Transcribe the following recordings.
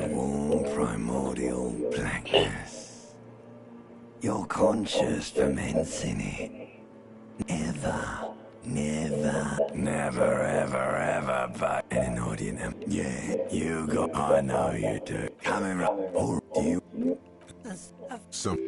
warm primordial blackness. Your conscious ferments in it. Never, ever, but an audience. Yeah, you got. I know you do. Coming right. Or do you? Some.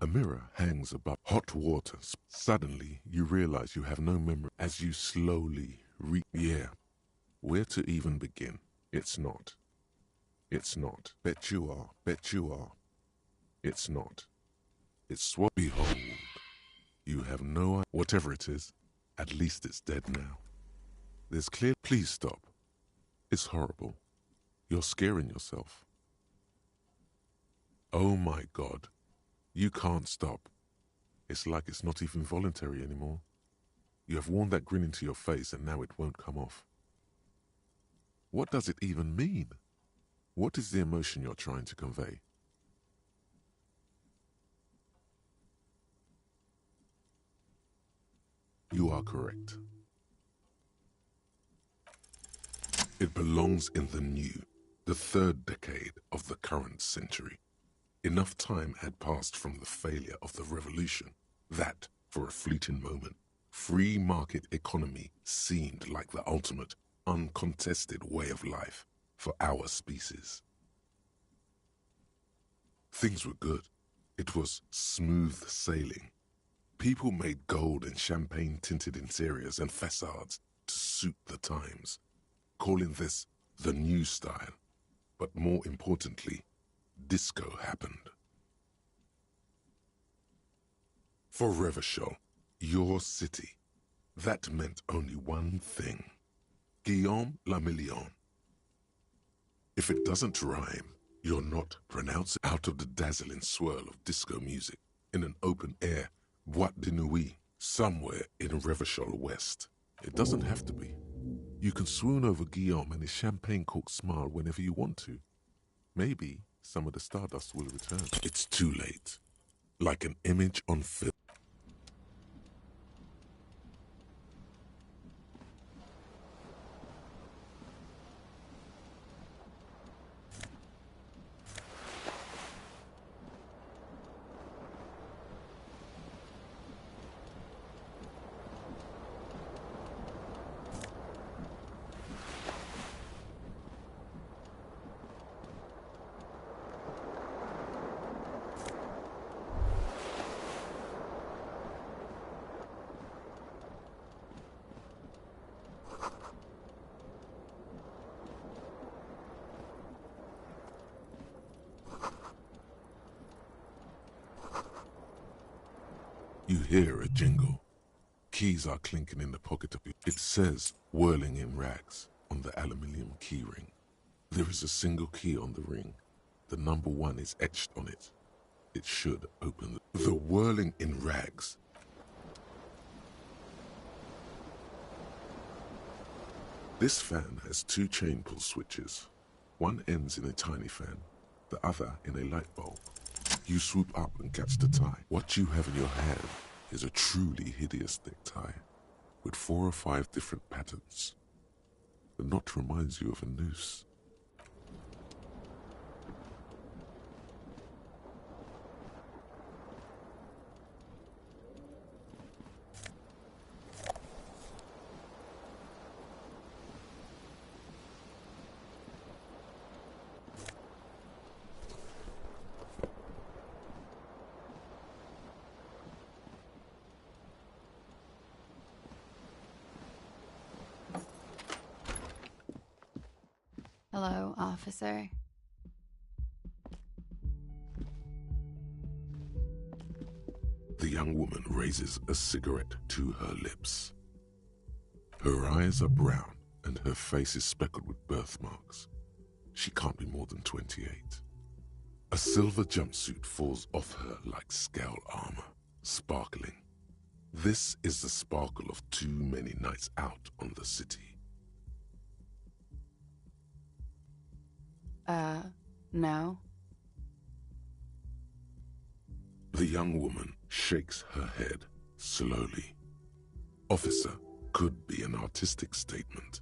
A mirror hangs above hot waters. Suddenly, you realize you have no memory as you slowly Yeah. Where to even begin? It's not. It's not. Bet you are. Bet you are. It's not. It's what. Behold. You have no idea. Whatever it is, at least it's dead now. There's clear. Please stop. It's horrible. You're scaring yourself. Oh my God. You can't stop. It's like it's not even voluntary anymore. You have worn that grin into your face and now it won't come off. What does it even mean? What is the emotion you're trying to convey? You are correct. It belongs in the new, the third decade of the current century. Enough time had passed from the failure of the revolution that, for a fleeting moment, free market economy seemed like the ultimate, uncontested way of life for our species. Things were good. It was smooth sailing. People made gold and champagne-tinted interiors and facades to suit the times, calling this the new style. But more importantly, disco happened. For Revachol, your city, that meant only one thing. Guillaume le Million. If it doesn't rhyme, you're not pronouncing out of the dazzling swirl of disco music in an open-air boîte de nuit somewhere in Revachol West. It doesn't have to be. You can swoon over Guillaume and his champagne-corked smile whenever you want to. Maybe some of the stardust will return. It's too late. Like an image on film. You hear a jingle. Keys are clinking in the pocket of you. It says whirling in rags on the aluminium key ring. There is a single key on the ring. The number 1 is etched on it. It should open the whirling in rags. This fan has 2 chain pull switches. One ends in a tiny fan, the other in a light bulb. You swoop up and catch the tie. What you have in your hand is a truly hideous necktie with 4 or 5 different patterns. The knot reminds you of a noose. Hello, officer. The young woman raises a cigarette to her lips. Her eyes are brown and her face is speckled with birthmarks. She can't be more than 28. A silver jumpsuit falls off her like scowl armor, sparkling. This is the sparkle of too many nights out on the city. No. The young woman shakes her head slowly. Officer could be an artistic statement,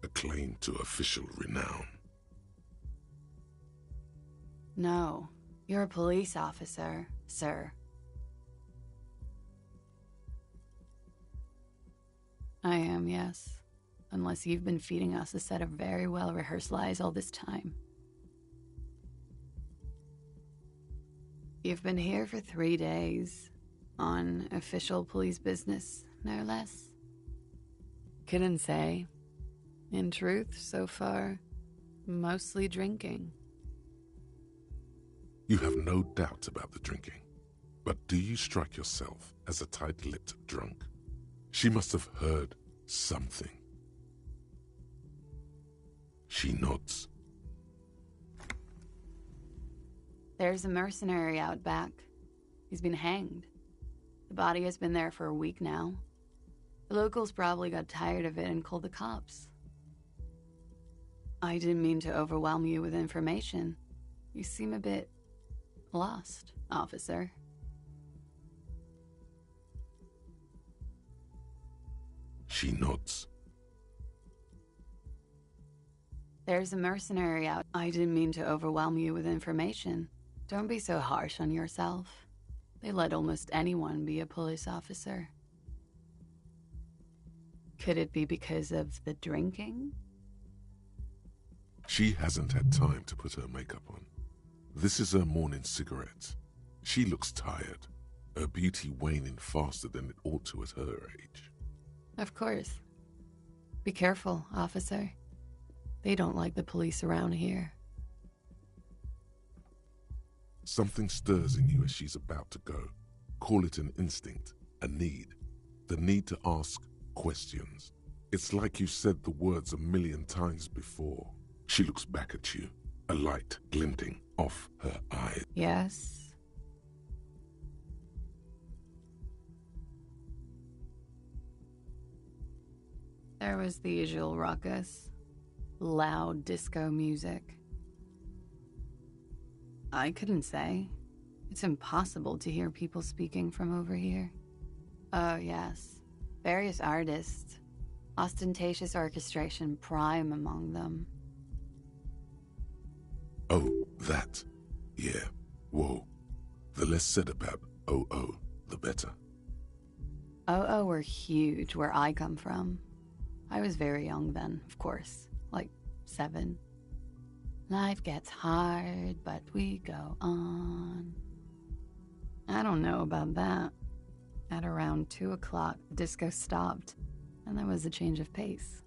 a claim to official renown. No. You're a police officer, sir. I am, yes. Unless you've been feeding us a set of very well-rehearsed lies all this time. You've been here for 3 days, on official police business, no less. Couldn't say. In truth, so far, mostly drinking. You have no doubt about the drinking, but do you strike yourself as a tight-lipped drunk? She must have heard something. She nods. There's a mercenary out back. He's been hanged. The body has been there for a week now. The locals probably got tired of it and called the cops. I didn't mean to overwhelm you with information. You seem a bit lost, officer. She nods. There's a mercenary out. I didn't mean to overwhelm you with information. Don't be so harsh on yourself. They let almost anyone be a police officer. Could it be because of the drinking? She hasn't had time to put her makeup on. This is her morning cigarette. She looks tired, her beauty waning faster than it ought to at her age. Of course. Be careful, officer. They don't like the police around here. Something stirs in you as she's about to go. Call it an instinct, a need. The need to ask questions. It's like you said the words 1,000,000 times before. She looks back at you, a light glinting off her eyes. Yes? There was the usual ruckus. Loud disco music. I couldn't say. It's impossible to hear people speaking from over here. Oh, yes. Various artists. Ostentatious orchestration prime among them. Oh, that. Yeah. Whoa. The less said about OO, the better. OO were huge where I come from. I was very young then, of course. Like 7. Life gets hard, but we go on. I don't know about that. At around 2 o'clock, the disco stopped, and there was a change of pace.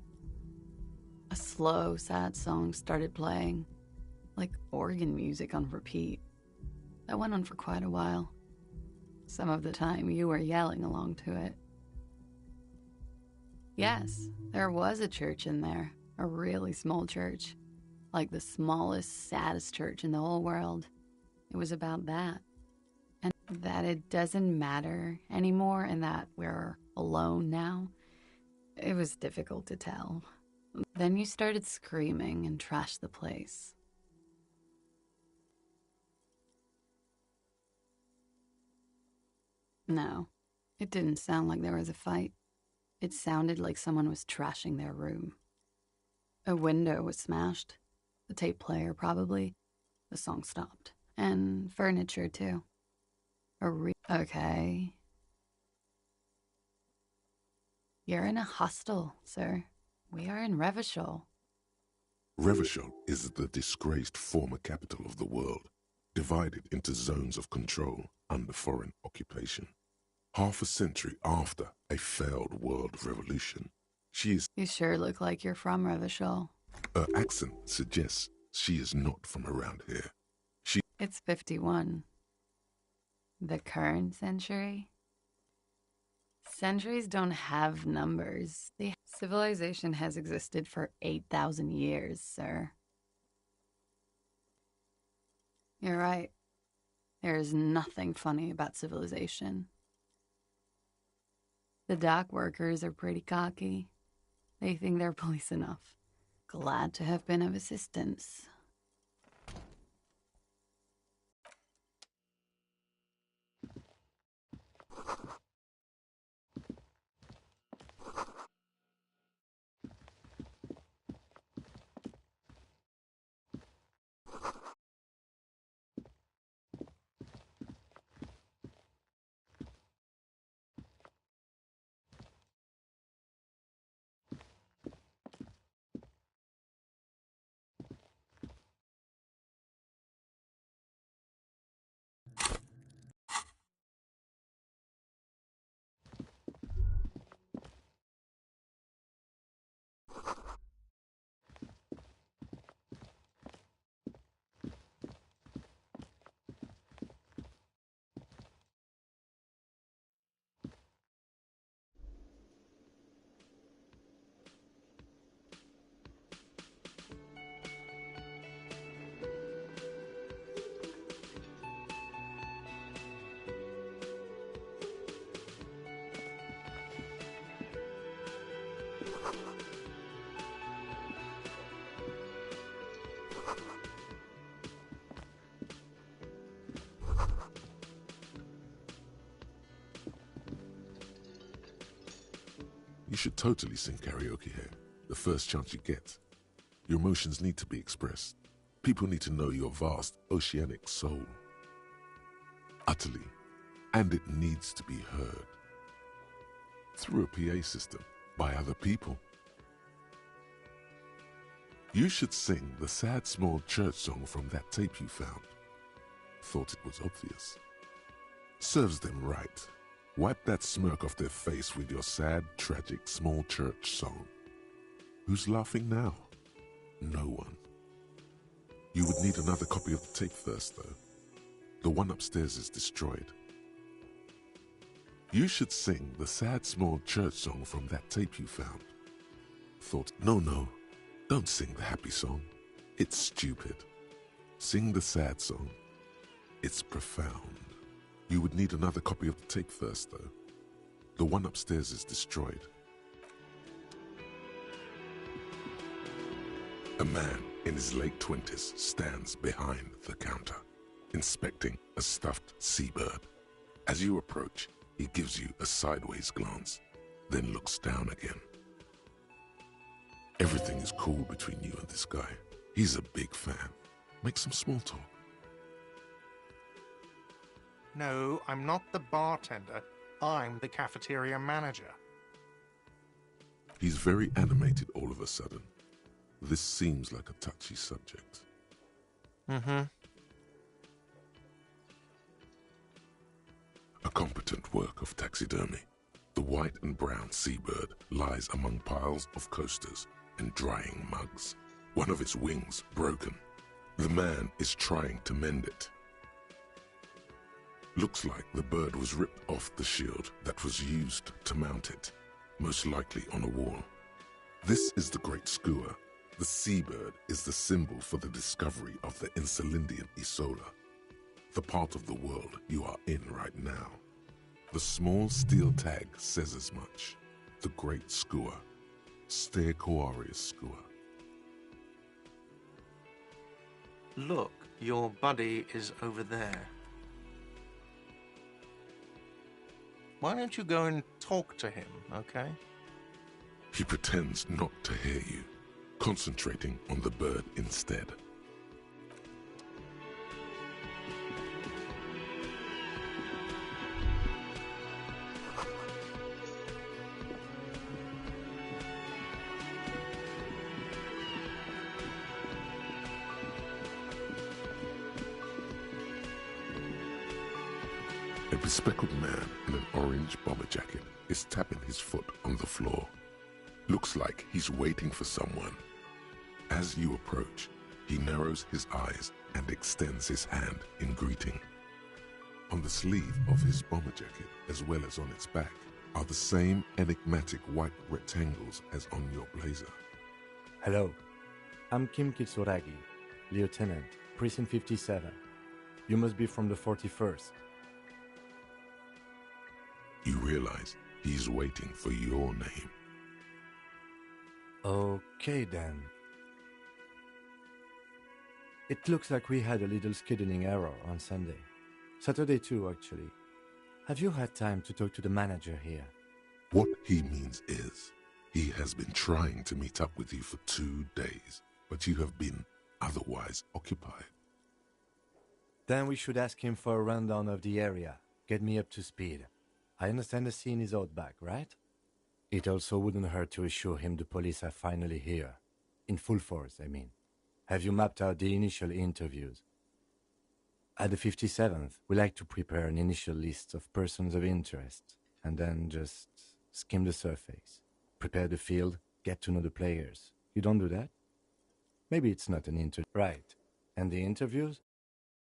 A slow, sad song started playing, like organ music on repeat. That went on for quite a while. Some of the time, you were yelling along to it. Yes, there was a church in there. A really small church. Like the smallest, saddest church in the whole world. It was about that. And that it doesn't matter anymore and that we're alone now. It was difficult to tell. Then you started screaming and trashed the place. No, it didn't sound like there was a fight. It sounded like someone was trashing their room. A window was smashed. The tape player, probably. The song stopped. And furniture, too. Okay. You're in a hostel, sir. We are in Revachol. Revachol is the disgraced former capital of the world, divided into zones of control under foreign occupation. Half a century after a failed world revolution, she is... You sure look like you're from Revachol. Her accent suggests she is not from around here. It's 51. The current century? Centuries don't have numbers. The civilization has existed for 8,000 years, sir. You're right. There is nothing funny about civilization. The dock workers are pretty cocky. They think they're police enough. Glad to have been of assistance. You should totally sing karaoke here, the first chance you get. Your emotions need to be expressed. People need to know your vast, oceanic soul. Utterly. And it needs to be heard. Through a PA system, by other people. You should sing the sad small church song from that tape you found. Thought it was obvious. Serves them right. Wipe that smirk off their face with your sad, tragic, small church song. Who's laughing now? No one. You would need another copy of the tape first, though. The one upstairs is destroyed. You should sing the sad, small church song from that tape you found. Thought, no, don't sing the happy song. It's stupid. Sing the sad song. It's profound. You would need another copy of the tape first, though. The one upstairs is destroyed. A man in his late 20s stands behind the counter, inspecting a stuffed seabird. As you approach, he gives you a sideways glance, then looks down again. Everything is cool between you and this guy. He's a big fan. Make some small talk. No, I'm not the bartender. I'm the cafeteria manager. He's very animated all of a sudden. This seems like a touchy subject. Mm-hmm. A competent work of taxidermy. The white and brown seabird lies among piles of coasters and drying mugs. One of its wings broken. The man is trying to mend it. Looks like the bird was ripped off the shield that was used to mount it. most likely on a wall. This is the Great Skua. The seabird is the symbol for the discovery of the Insulindian Isola, the part of the world you are in right now. The small steel tag says as much. The Great Skua. Stercoarius Skua. Look, your buddy is over there. Why don't you go and talk to him, okay? He pretends not to hear you, concentrating on the bird instead. A bespectacled man in an orange bomber jacket is tapping his foot on the floor. Looks like he's waiting for someone. As you approach, he narrows his eyes and extends his hand in greeting. On the sleeve of his bomber jacket, as well as on its back, are the same enigmatic white rectangles as on your blazer. Hello, I'm Kim Kitsuragi, Lieutenant, Precinct 57. You must be from the 41st. You realize he's waiting for your name. Okay then. It looks like we had a little scheduling error on Sunday. Saturday too, actually. Have you had time to talk to the manager here? What he means is, he has been trying to meet up with you for 2 days, but you have been otherwise occupied. Then we should ask him for a rundown of the area. Get me up to speed. I understand the scene is out back, right? It also wouldn't hurt to assure him the police are finally here. In full force, I mean. Have you mapped out the initial interviews? At the 57th, we like to prepare an initial list of persons of interest, and then just skim the surface. Prepare the field, get to know the players. You don't do that? Maybe it's not an interview. Right. And the interviews?